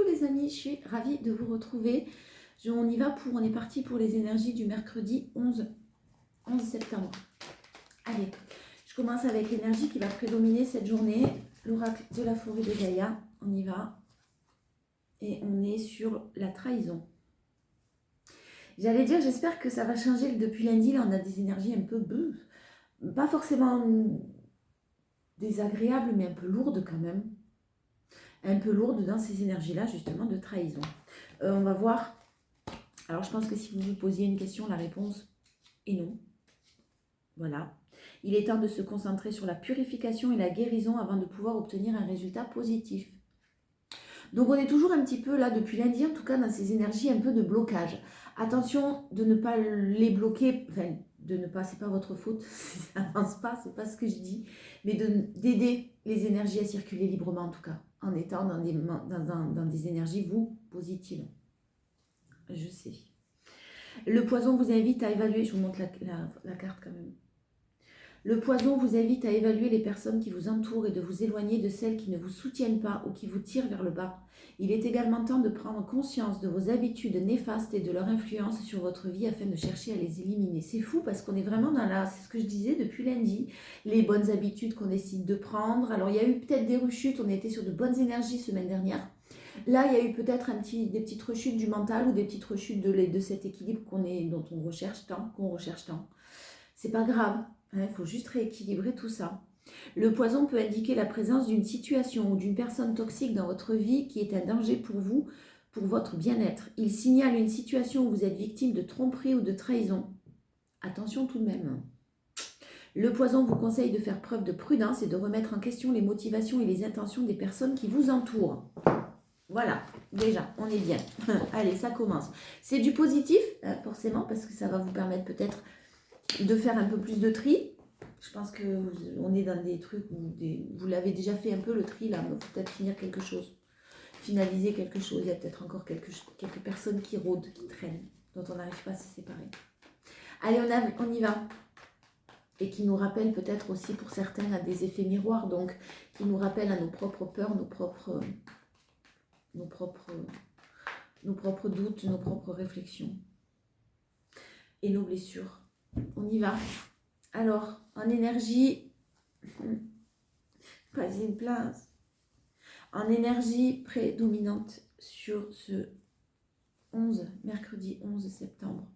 les amis, je suis ravie de vous retrouver. On y va on est parti pour les énergies du mercredi 11 septembre. Allez, je commence avec l'énergie qui va prédominer cette journée, l'oracle de la forêt de Gaïa. On y va. Et on est sur la trahison. J'allais dire, j'espère que ça va changer depuis lundi. Là, on a des énergies un peu, pas forcément désagréables, mais un peu lourdes quand même. Un peu lourdes dans ces énergies-là, justement, de trahison. On va voir. Alors, je pense que si vous vous posiez une question, la réponse est non. Voilà. Il est temps de se concentrer sur la purification et la guérison avant de pouvoir obtenir un résultat positif. Donc, on est toujours un petit peu là, depuis lundi, en tout cas, dans ces énergies un peu de blocage. Attention de ne pas les bloquer, enfin, de ne pas, c'est pas votre faute, si ça n'avance pas, c'est pas ce que je dis, mais d'aider les énergies à circuler librement, en tout cas, en étant dans des énergies, vous, positives. Je sais. Le poison vous invite à évaluer, je vous montre la carte quand même. Le poison vous invite à évaluer les personnes qui vous entourent et de vous éloigner de celles qui ne vous soutiennent pas ou qui vous tirent vers le bas. Il est également temps de prendre conscience de vos habitudes néfastes et de leur influence sur votre vie afin de chercher à les éliminer. C'est fou parce qu'on est vraiment dans c'est ce que je disais depuis lundi, les bonnes habitudes qu'on décide de prendre. Alors il y a eu peut-être des rechutes, on était sur de bonnes énergies semaine dernière. Là, il y a eu peut-être des petites rechutes du mental ou des petites rechutes de cet équilibre dont on recherche tant, C'est pas grave, il faut juste rééquilibrer tout ça. Le poison peut indiquer la présence d'une situation ou d'une personne toxique dans votre vie qui est un danger pour vous, pour votre bien-être. Il signale une situation où vous êtes victime de tromperie ou de trahison. Attention tout de même. Le poison vous conseille de faire preuve de prudence et de remettre en question les motivations et les intentions des personnes qui vous entourent. Voilà, déjà, on est bien. Allez, ça commence. C'est du positif, forcément, parce que ça va vous permettre peut-être de faire un peu plus de tri. Je pense qu'on est dans des trucs où vous l'avez déjà fait un peu le tri, là, mais il faut peut-être finir quelque chose. Finaliser quelque chose. Il y a peut-être encore quelques personnes qui rôdent, qui traînent, dont on n'arrive pas à se séparer. Allez, on y va. Et qui nous rappelle peut-être aussi pour certains à des effets miroirs, donc qui nous rappellent à nos propres peurs, nos propres doutes, nos propres réflexions et nos blessures. On y va. Alors, en énergie, pas une place. En énergie prédominante sur ce mercredi 11 septembre,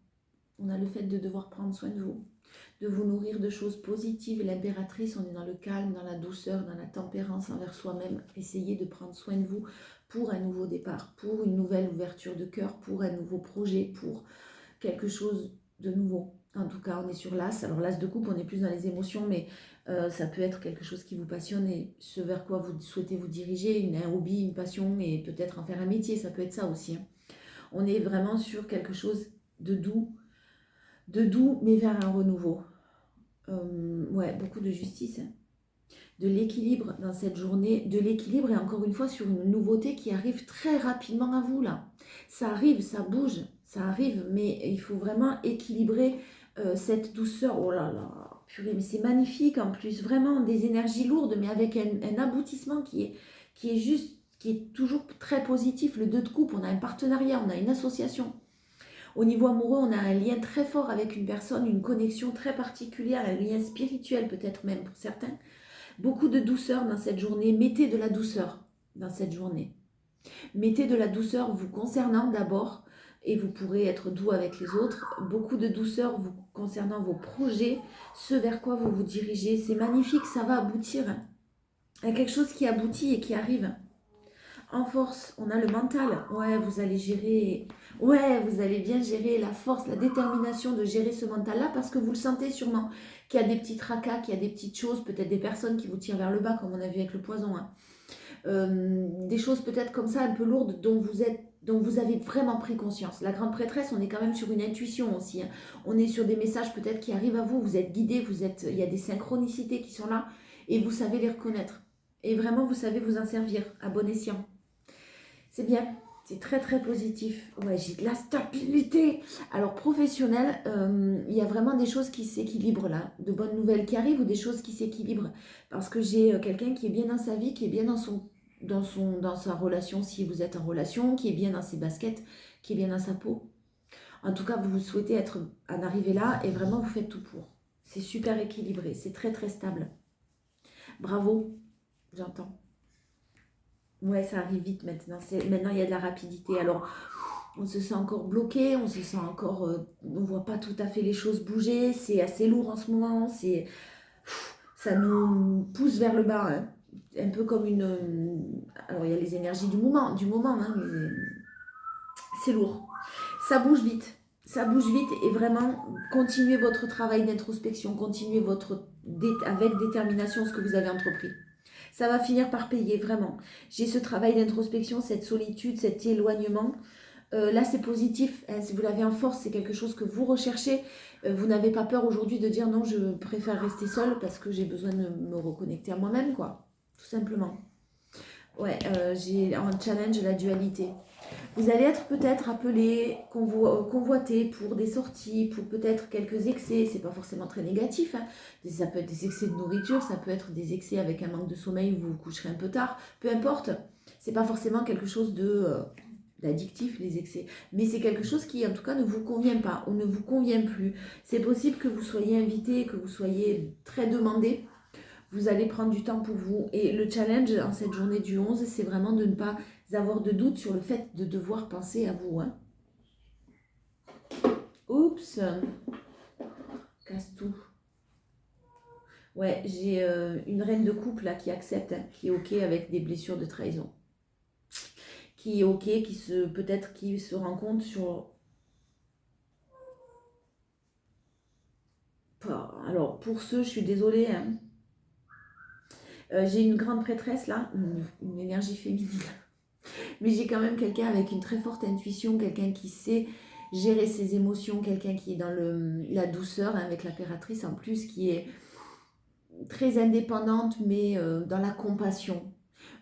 on a le fait de devoir prendre soin de vous nourrir de choses positives. L'impératrice, on est dans le calme, dans la douceur, dans la tempérance envers soi-même. Essayez de prendre soin de vous pour un nouveau départ, pour une nouvelle ouverture de cœur, pour un nouveau projet, pour quelque chose de nouveau. En tout cas, on est sur l'As. Alors l'As de coupe, on est plus dans les émotions, mais ça peut être quelque chose qui vous passionne et ce vers quoi vous souhaitez vous diriger, un hobby, une passion, et peut-être en faire un métier, ça peut être ça aussi. Hein. On est vraiment sur quelque chose de doux, mais vers un renouveau. Ouais, beaucoup de justice. Hein. De l'équilibre dans cette journée, de l'équilibre et encore une fois sur une nouveauté qui arrive très rapidement à vous là. Ça arrive, ça bouge, ça arrive, mais il faut vraiment équilibrer cette douceur. Oh là là, purée, mais c'est magnifique en plus, vraiment des énergies lourdes, mais avec un aboutissement qui est toujours très positif. Le 2 de coupe, on a un partenariat, on a une association. Au niveau amoureux, on a un lien très fort avec une personne, une connexion très particulière, un lien spirituel peut-être même pour certains. Beaucoup de douceur dans cette journée. Mettez de la douceur dans cette journée. Mettez de la douceur vous concernant d'abord et vous pourrez être doux avec les autres. Beaucoup de douceur vous concernant vos projets, ce vers quoi vous vous dirigez. C'est magnifique, ça va aboutir. Il y a quelque chose qui aboutit et qui arrive. En force, on a le mental. Ouais, vous allez gérer. Ouais, vous allez bien gérer la force, la détermination de gérer ce mental-là parce que vous le sentez sûrement. Qu'il y a des petits tracas, qu'il y a des petites choses, peut-être des personnes qui vous tirent vers le bas, comme on a vu avec le poison. Hein. Des choses peut-être comme ça, un peu lourdes, dont vous avez vraiment pris conscience. La grande prêtresse, on est quand même sur une intuition aussi. Hein. On est sur des messages peut-être qui arrivent à vous. Vous êtes guidés, il y a des synchronicités qui sont là et vous savez les reconnaître. Et vraiment, vous savez vous en servir à bon escient. C'est bien, c'est très très positif. Ouais, j'ai de la stabilité. Alors professionnel, il y a vraiment des choses qui s'équilibrent là, de bonnes nouvelles qui arrivent ou des choses qui s'équilibrent. Parce que j'ai quelqu'un qui est bien dans sa vie, qui est bien dans dans sa relation, si vous êtes en relation, qui est bien dans ses baskets, qui est bien dans sa peau. En tout cas, vous souhaitez en arriver là et vraiment vous faites tout pour. C'est super équilibré, c'est très très stable. Bravo, j'entends. Ouais, ça arrive vite maintenant. Maintenant, il y a de la rapidité. Alors, on se sent encore bloqué, on se sent encore... on voit pas tout à fait les choses bouger. C'est assez lourd en ce moment. Ça nous pousse vers le bas. Hein. Un peu comme une... alors, il y a les énergies du moment hein, mais c'est lourd. Ça bouge vite. Ça bouge vite et vraiment, continuez votre travail d'introspection. Continuez avec détermination ce que vous avez entrepris. Ça va finir par payer, vraiment. J'ai ce travail d'introspection, cette solitude, cet éloignement. Là, c'est positif. Hein, si vous l'avez en force, c'est quelque chose que vous recherchez. Vous n'avez pas peur aujourd'hui de dire non, je préfère rester seule parce que j'ai besoin de me reconnecter à moi-même, quoi. Tout simplement. Ouais, j'ai en challenge la dualité. Vous allez être peut-être appelé, convoité pour des sorties, pour peut-être quelques excès. C'est pas forcément très négatif. Hein. Ça peut être des excès de nourriture, ça peut être des excès avec un manque de sommeil où vous vous coucherez un peu tard. Peu importe. C'est pas forcément quelque chose d'addictif, les excès. Mais c'est quelque chose qui, en tout cas, ne vous convient pas ou ne vous convient plus. C'est possible que vous soyez invité, que vous soyez très demandé. Vous allez prendre du temps pour vous. Et le challenge en cette journée du 11, c'est vraiment de ne pas avoir de doute sur le fait de devoir penser à vous. Hein. Oups, casse tout. Ouais, j'ai une reine de couple là qui accepte, hein, qui est ok avec des blessures de trahison. Qui est ok, peut-être qui se rend compte sur... Alors, pour ceux, je suis désolée, hein. J'ai une grande prêtresse là, une énergie féminine. Mais j'ai quand même quelqu'un avec une très forte intuition, quelqu'un qui sait gérer ses émotions, quelqu'un qui est dans la douceur, hein, avec l'impératrice en plus, qui est très indépendante, mais dans la compassion.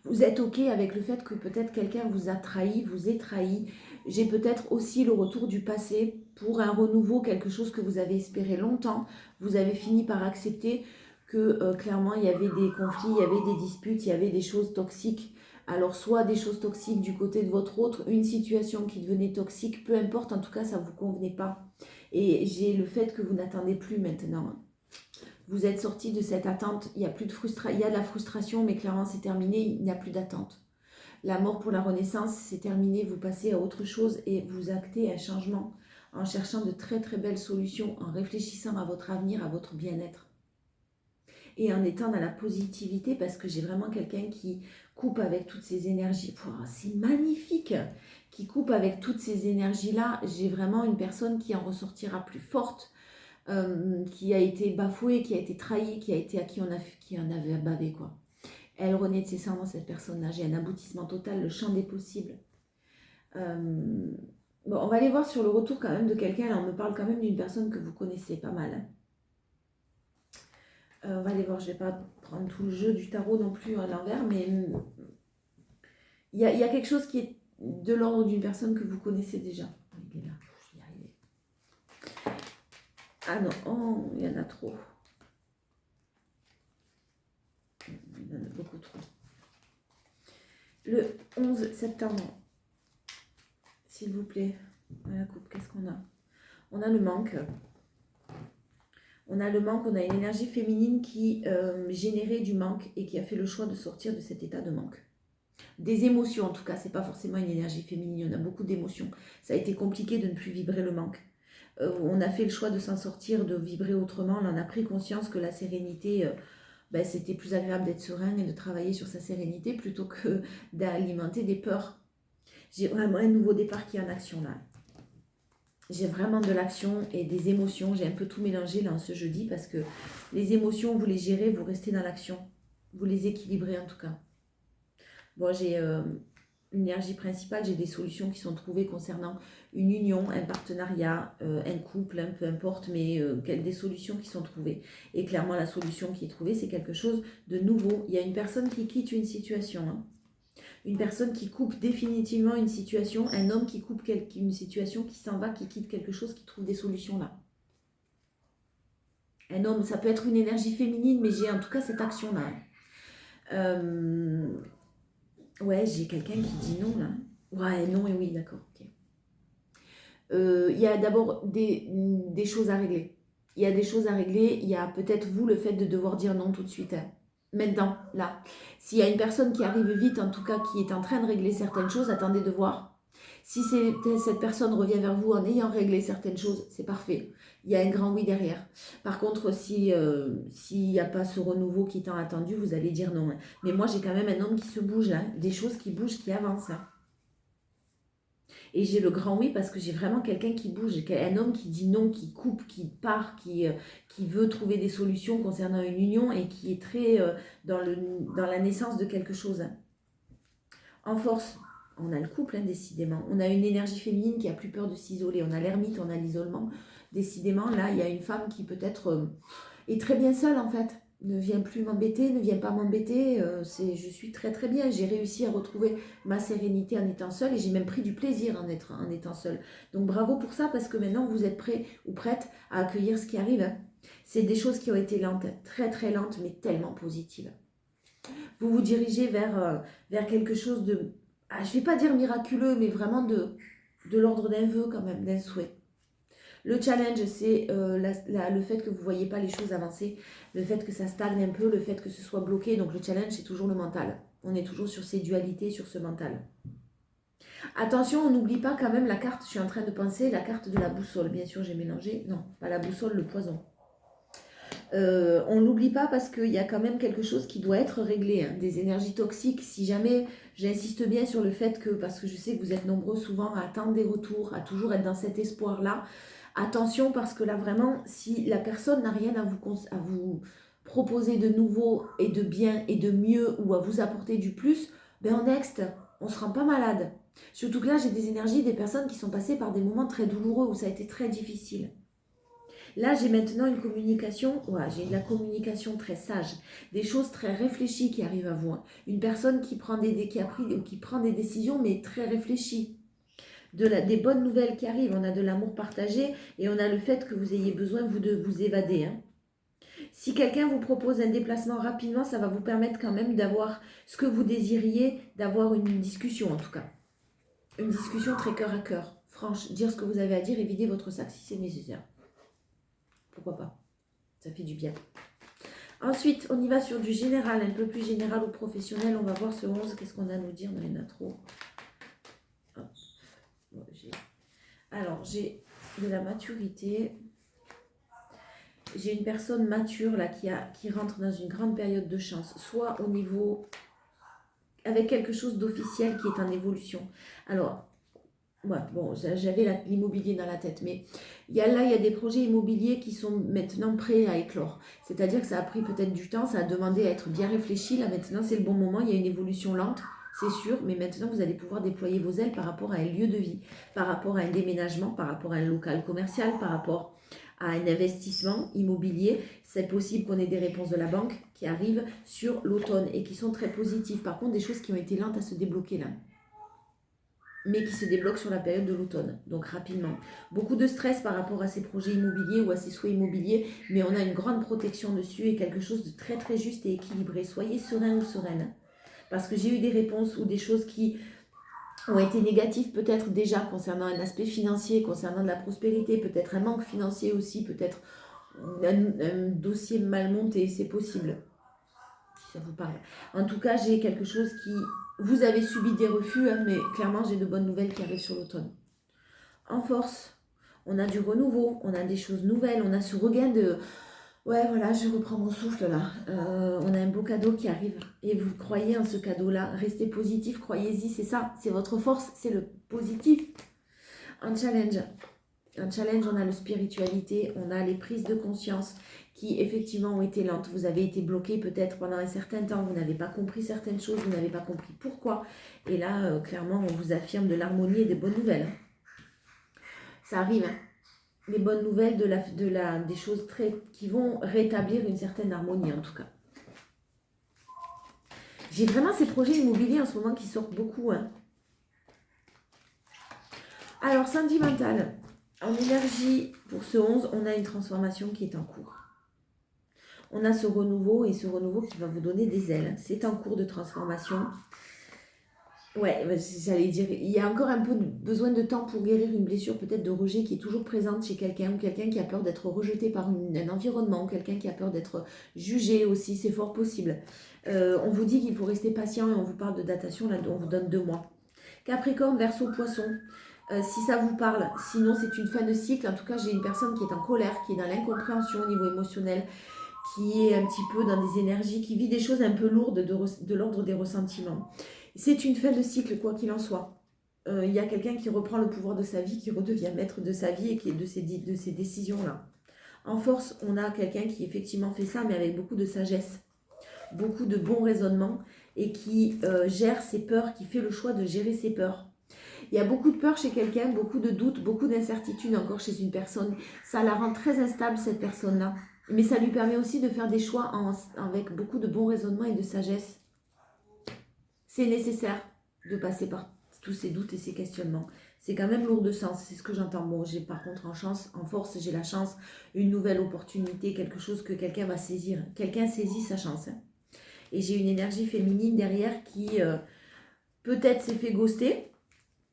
Vous êtes ok avec le fait que peut-être quelqu'un vous a trahi, vous ait trahi. J'ai peut-être aussi le retour du passé pour un renouveau, quelque chose que vous avez espéré longtemps. Vous avez fini par accepter que clairement il y avait des conflits, il y avait des disputes, il y avait des choses toxiques. Alors soit des choses toxiques du côté de votre autre, une situation qui devenait toxique, peu importe, en tout cas ça ne vous convenait pas. Et j'ai le fait que vous n'attendez plus maintenant. Vous êtes sorti de cette attente, il y a plus de il y a de la frustration, mais clairement c'est terminé, il n'y a plus d'attente. La mort pour la renaissance, c'est terminé, vous passez à autre chose et vous actez un changement en cherchant de très très belles solutions, en réfléchissant à votre avenir, à votre bien-être. Et en étant dans la positivité, parce que j'ai vraiment quelqu'un qui coupe avec toutes ces énergies. C'est magnifique! Qui coupe avec toutes ces énergies-là. J'ai vraiment une personne qui en ressortira plus forte, qui a été bafouée, qui a été trahie, qui en avait bavé, quoi. Elle renaît de ses cendres, cette personne-là. J'ai un aboutissement total, le champ des possibles. Bon, on va aller voir sur le retour quand même de quelqu'un. Là, on me parle quand même d'une personne que vous connaissez pas mal. Hein. On va aller voir, je ne vais pas prendre tout le jeu du tarot non plus à l'envers, mais il y a quelque chose qui est de l'ordre d'une personne que vous connaissez déjà. Il est là, je vais y arriver. Ah non, oh, il y en a trop. Il y en a beaucoup trop. Le 11 septembre, s'il vous plaît, à la coupe, qu'est-ce qu'on a? On a le manque. On a le manque, on a une énergie féminine qui générait du manque et qui a fait le choix de sortir de cet état de manque. Des émotions en tout cas, c'est pas forcément une énergie féminine, on a beaucoup d'émotions. Ça a été compliqué de ne plus vibrer le manque. On a fait le choix de s'en sortir, de vibrer autrement, on en a pris conscience que la sérénité, c'était plus agréable d'être serein et de travailler sur sa sérénité plutôt que d'alimenter des peurs. J'ai vraiment un nouveau départ qui est en action là. J'ai vraiment de l'action et des émotions. J'ai un peu tout mélangé là ce jeudi parce que les émotions, vous les gérez, vous restez dans l'action. Vous les équilibrez en tout cas. Bon, j'ai l'énergie principale, j'ai des solutions qui sont trouvées concernant une union, un partenariat, un couple, hein, peu importe, mais des solutions qui sont trouvées. Et clairement, la solution qui est trouvée, c'est quelque chose de nouveau. Il y a une personne qui quitte une situation. Hein. Une personne qui coupe définitivement une situation, un homme qui coupe une situation, qui s'en va, qui quitte quelque chose, qui trouve des solutions là. Un homme, ça peut être une énergie féminine, mais j'ai en tout cas cette action-là. Ouais, j'ai quelqu'un qui dit non, là. Ouais, non et oui, d'accord, ok. Il y a d'abord des choses à régler. Il y a des choses à régler. Il y a peut-être vous le fait de devoir dire non tout de suite, hein. Maintenant, là. S'il y a une personne qui arrive vite, en tout cas qui est en train de régler certaines choses, attendez de voir. Si cette personne revient vers vous en ayant réglé certaines choses, c'est parfait. Il y a un grand oui derrière. Par contre, si s'il n'y a pas ce renouveau qui est tant attendu, vous allez dire non, hein. Mais moi, j'ai quand même un homme qui se bouge là, des choses qui bougent, qui avancent, hein. Et j'ai le grand oui parce que j'ai vraiment quelqu'un qui bouge, un homme qui dit non, qui coupe, qui part, qui veut trouver des solutions concernant une union et qui est très dans la naissance de quelque chose. En force, on a le couple, hein, décidément. On a une énergie féminine qui a plus peur de s'isoler. On a l'ermite, on a l'isolement. Décidément, là, il y a une femme qui peut-être est très bien seule, en fait. Ne vient plus m'embêter, ne vient pas m'embêter. Je suis très très bien. J'ai réussi à retrouver ma sérénité en étant seule et j'ai même pris du plaisir en étant seule. Donc bravo pour ça parce que maintenant vous êtes prêts ou prêtes à accueillir ce qui arrive, hein. C'est des choses qui ont été lentes, très très lentes, mais tellement positives. Vous vous dirigez vers quelque chose de, je ne vais pas dire miraculeux, mais vraiment de l'ordre d'un vœu quand même, d'un souhait. Le challenge, c'est le fait que vous ne voyez pas les choses avancer, le fait que ça stagne un peu, le fait que ce soit bloqué. Donc le challenge, c'est toujours le mental. On est toujours sur ces dualités, sur ce mental. Attention, on n'oublie pas quand même la carte, je suis en train de penser, la carte de la boussole. Bien sûr, j'ai mélangé. Non, pas la boussole, le poison. On ne l'oublie pas parce qu'il y a quand même quelque chose qui doit être réglé, hein, des énergies toxiques. Si jamais, j'insiste bien sur le fait que, parce que je sais que vous êtes nombreux souvent à attendre des retours, à toujours être dans cet espoir-là, attention parce que là vraiment, si la personne n'a rien à vous proposer de nouveau et de bien et de mieux ou à vous apporter du plus, ben en next, on ne se rend pas malade. Surtout que là, j'ai des énergies des personnes qui sont passées par des moments très douloureux où ça a été très difficile. Là, j'ai maintenant une communication, j'ai de la communication très sage, des choses très réfléchies qui arrivent à vous, hein. Une personne qui prend qui prend des décisions, mais très réfléchies. Des bonnes nouvelles qui arrivent, on a de l'amour partagé et on a le fait que vous ayez besoin, vous, de vous évader, hein. Si quelqu'un vous propose un déplacement rapidement, ça va vous permettre quand même d'avoir ce que vous désiriez, d'avoir une discussion en tout cas. Une discussion très cœur à cœur, franche, dire ce que vous avez à dire et vider votre sac si c'est nécessaire. Pourquoi pas? Ça fait du bien. Ensuite, on y va sur du général, un peu plus général ou professionnel. On va voir ce 11, qu'est-ce qu'on a à nous dire? Il y en a trop. Hop. Bon, alors, j'ai de la maturité. J'ai une personne mature là qui rentre dans une grande période de chance, soit au niveau avec quelque chose d'officiel qui est en évolution. Alors, ouais, bon, j'avais l'immobilier dans la tête, mais il y a des projets immobiliers qui sont maintenant prêts à éclore. C'est-à-dire que ça a pris peut-être du temps, ça a demandé à être bien réfléchi. Là, maintenant, c'est le bon moment. Il y a une évolution lente, c'est sûr, mais maintenant, vous allez pouvoir déployer vos ailes par rapport à un lieu de vie, par rapport à un déménagement, par rapport à un local commercial, par rapport à un investissement immobilier. C'est possible qu'on ait des réponses de la banque qui arrivent sur l'automne et qui sont très positives. Par contre, des choses qui ont été lentes à se débloquer là, mais qui se débloquent sur la période de l'automne, donc rapidement. Beaucoup de stress par rapport à ces projets immobiliers ou à ces souhaits immobiliers, mais on a une grande protection dessus et quelque chose de très très juste et équilibré. Soyez serein ou sereine, parce que j'ai eu des réponses ou des choses qui ont été négatives peut-être déjà concernant un aspect financier, concernant de la prospérité, peut-être un manque financier aussi, peut-être un dossier mal monté, c'est possible, si ça vous parle. En tout cas, j'ai quelque chose qui... Vous avez subi des refus, hein, mais clairement, j'ai de bonnes nouvelles qui arrivent sur l'automne. En force, on a du renouveau, on a des choses nouvelles, on a ce regain de... Ouais, voilà, je reprends mon souffle là. On a un beau cadeau qui arrive et vous croyez en ce cadeau-là. Restez positif, croyez-y, c'est ça, c'est votre force, c'est le positif. Un challenge, on a la spiritualité, on a les prises de conscience qui effectivement ont été lentes. Vous avez été bloqué peut-être pendant un certain temps, vous n'avez pas compris certaines choses, vous n'avez pas compris pourquoi. Et là, clairement, on vous affirme de l'harmonie et des bonnes nouvelles. Ça arrive, hein. Les bonnes nouvelles des choses qui vont rétablir une certaine harmonie en tout cas. J'ai vraiment ces projets immobiliers en ce moment qui sortent beaucoup, hein. Alors, sentimental. En énergie, pour ce 11, on a une transformation qui est en cours. On a ce renouveau et ce renouveau qui va vous donner des ailes. C'est en cours de transformation. Ouais, bah, j'allais dire, il y a encore un peu besoin de temps pour guérir une blessure peut-être de rejet qui est toujours présente chez quelqu'un, ou quelqu'un qui a peur d'être rejeté par un environnement, ou quelqu'un qui a peur d'être jugé aussi, c'est fort possible. On vous dit qu'il faut rester patient et on vous parle de datation, là on vous donne 2 mois. Capricorne, Verseau, Poisson, si ça vous parle, sinon c'est une fin de cycle. En tout cas, j'ai une personne qui est en colère, qui est dans l'incompréhension au niveau émotionnel, qui est un petit peu dans des énergies, qui vit des choses un peu lourdes de l'ordre des ressentiments. C'est une fin de cycle, quoi qu'il en soit. Il y a quelqu'un qui reprend le pouvoir de sa vie, qui redevient maître de sa vie et qui est de ces décisions-là. En force, on a quelqu'un qui effectivement fait ça, mais avec beaucoup de sagesse, beaucoup de bon raisonnement, et qui gère ses peurs, qui fait le choix de gérer ses peurs. Il y a beaucoup de peur chez quelqu'un, beaucoup de doutes, beaucoup d'incertitudes encore chez une personne. Ça la rend très instable, cette personne-là. Mais ça lui permet aussi de faire des choix avec beaucoup de bon raisonnement et de sagesse. C'est nécessaire de passer par tous ces doutes et ces questionnements. C'est quand même lourd de sens, c'est ce que j'entends. Bon, j'ai par contre en force, j'ai la chance, une nouvelle opportunité, quelque chose que quelqu'un va saisir. Quelqu'un saisit sa chance. Hein. Et j'ai une énergie féminine derrière qui peut-être s'est fait ghoster,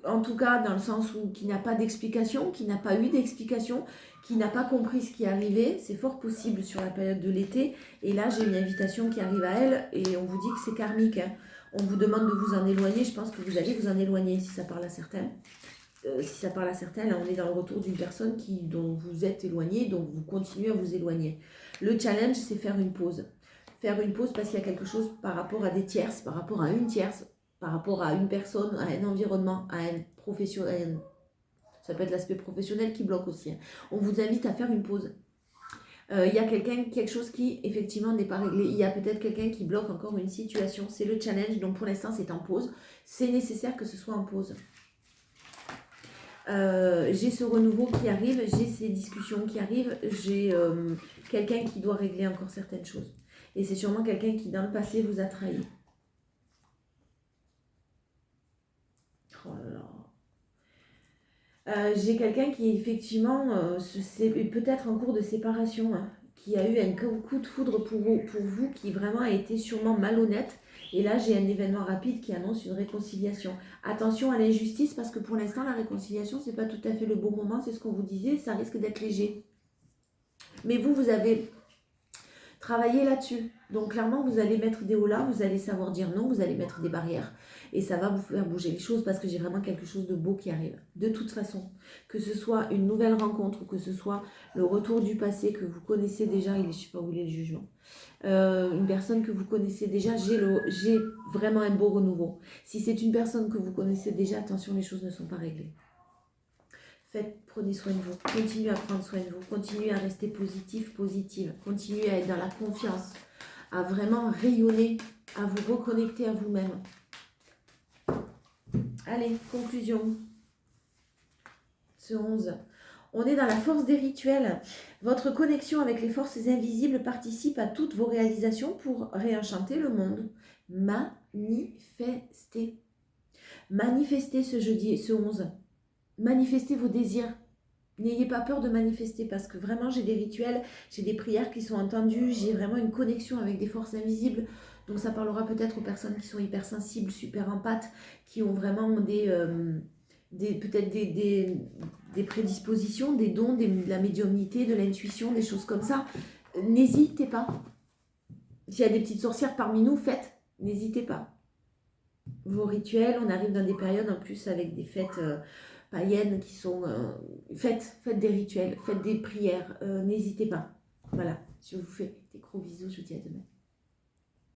en tout cas dans le sens où qui n'a pas d'explication, qui n'a pas eu d'explication, qui n'a pas compris ce qui arrivait. C'est fort possible sur la période de l'été. Et là, j'ai une invitation qui arrive à elle et on vous dit que c'est karmique. Hein. On vous demande de vous en éloigner. Je pense que vous allez vous en éloigner si ça parle à certains. Si ça parle à certains, là, on est dans le retour d'une personne dont vous êtes éloigné, donc vous continuez à vous éloigner. Le challenge, c'est faire une pause. Faire une pause parce qu'il y a quelque chose par rapport à des tierces, par rapport à une tierce, par rapport à une personne, à un environnement, à un professionnel. Ça peut être l'aspect professionnel qui bloque aussi. Hein. On vous invite à faire une pause. Il y a quelque chose qui effectivement n'est pas réglé. Il y a peut-être quelqu'un qui bloque encore une situation. C'est le challenge. Donc pour l'instant, c'est en pause. C'est nécessaire que ce soit en pause. J'ai ce renouveau qui arrive, j'ai ces discussions qui arrivent, j'ai quelqu'un qui doit régler encore certaines choses. Et c'est sûrement quelqu'un qui, dans le passé, vous a trahi. Oh là là. J'ai quelqu'un qui, effectivement, peut-être en cours de séparation, hein, qui a eu un coup de foudre pour vous, qui vraiment a été sûrement malhonnête. Et là, j'ai un événement rapide qui annonce une réconciliation. Attention à l'injustice, parce que pour l'instant, la réconciliation, c'est pas tout à fait le bon moment, c'est ce qu'on vous disait, ça risque d'être léger. Mais vous avez travaillé là-dessus. Donc clairement, vous allez mettre des hauts là, vous allez savoir dire non, vous allez mettre des barrières. Et ça va vous faire bouger les choses parce que j'ai vraiment quelque chose de beau qui arrive. De toute façon, que ce soit une nouvelle rencontre ou que ce soit le retour du passé que vous connaissez déjà, je ne sais pas où il est le jugement. Une personne que vous connaissez déjà, j'ai vraiment un beau renouveau. Si c'est une personne que vous connaissez déjà, attention, les choses ne sont pas réglées. Prenez soin de vous, continuez à prendre soin de vous, continuez à rester positif, positive, continuez à être dans la confiance, à vraiment rayonner, à vous reconnecter à vous-même. Allez, conclusion. Ce 11. On est dans la force des rituels. Votre connexion avec les forces invisibles participe à toutes vos réalisations pour réenchanter le monde. Manifestez. Manifestez ce jeudi, ce 11. Manifestez vos désirs. N'ayez pas peur de manifester parce que vraiment j'ai des rituels, j'ai des prières qui sont entendues, j'ai vraiment une connexion avec des forces invisibles. Donc ça parlera peut-être aux personnes qui sont hypersensibles, super empathes, qui ont vraiment peut-être des prédispositions, des dons, de la médiumnité, de l'intuition, des choses comme ça. N'hésitez pas. S'il y a des petites sorcières parmi nous, faites. N'hésitez pas. Vos rituels, on arrive dans des périodes en plus avec des fêtes païennes qui sont... faites des rituels, faites des prières, n'hésitez pas. Voilà, je vous fais des gros bisous, je vous dis à demain.